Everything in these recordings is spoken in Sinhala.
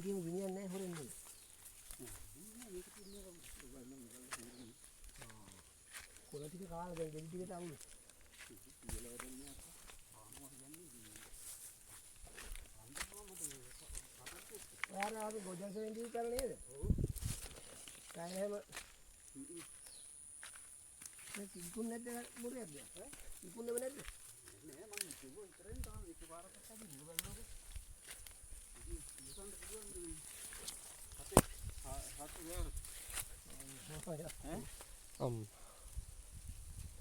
කියමු ගිනියන්නේ නැහැ හොරෙන් නෙමෙයි. කොළ ටික කාලා දැන් ගෙඩි ටිකට අවුල. ඔයාලා අපි ගොජල් සෙන්ඩි කරලා නේද? ඔව්. දැන් එහෙම මේ කිකුන් නැද්ද මුරියක්ද? ඈ? කිකුන් නෙවෙයි නැද්ද? නෑ මම කිව්ව ඉතරෙන් තාම එකපාරක් අස්සක් දුවන්නකො.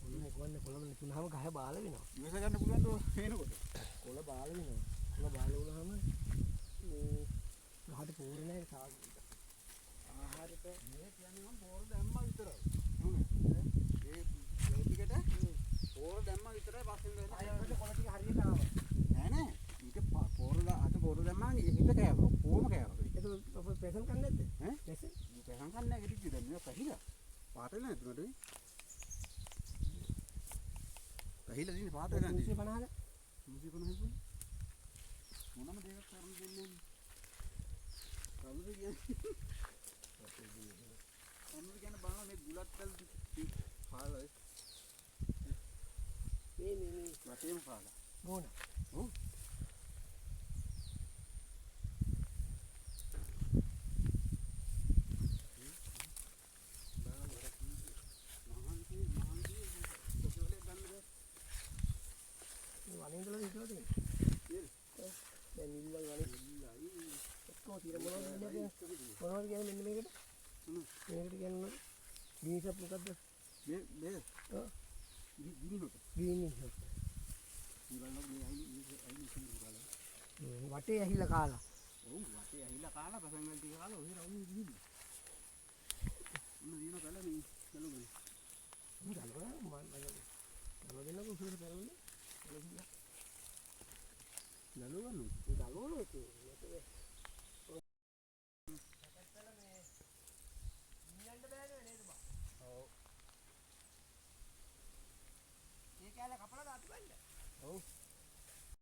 ඉතින් පුළුවන් ඔන්න කොළම තුනම ගහ බාල වෙනවා. ඉවස ගන්න පුළුවන් දෝ හේනකොට. කොළ බාල වෙනවා. කොළ බාල වුණාම මේ ගහට පෝර නැහැ සාග. ආහාරයට මේ කියන්නේ මම පෝර දැම්මා විතරයි. ඒ ලෝටිකට පෝර දැම්මා විතරයි පස්සෙන් වෙන්නේ. ආයෙත් කොළ ටික හරියට ආවා. නෑ නෑ. ඊට අද පෝර දැම්මා හිත කෑවා. කොහොම කෑවා. ඒක ඔබ පෙසන් කන්නේ නැද්ද? ඈ? පෙසන් කන්නේ නැහැ කිව්ද දැන් මේක පැහිලා. පාට නැද්ද මට? පැහිලා දින්නේ පාට නැද්ද? 150ද? 150 මොනම දෙයක් කරන්න දෙන්නේ නැහැ. කවුද කියන්නේ? අනුර කියන බලන්න මේ ගුලත් පැල් පාලා මේ වටේම පාලා. මොන? ඔව්. වනේ ඉඳලා ඉස්සරහට එන්න. දැන් නිල්ලයි වනේ නිල්ලයි ඔක්කොම తీර මොනවද කියන්නේ මෙන්න මේකට. මේකට කියන්නේ ගිනිසප් මොකද්ද? මේ ඔව්. ගිනිසප්. ඊළඟ මේ අයිලි වටේ ඇහිලා කාලා. ඔව් වටේ ඇහිලා කාලා පසන් වල ටික කාලා ඔය රවුම් ගිහින්. දින කල මේ බලුනේ. මම දෙන්නකෝ සූර පෙරවන්නේ. නලුවනු. නලුවනු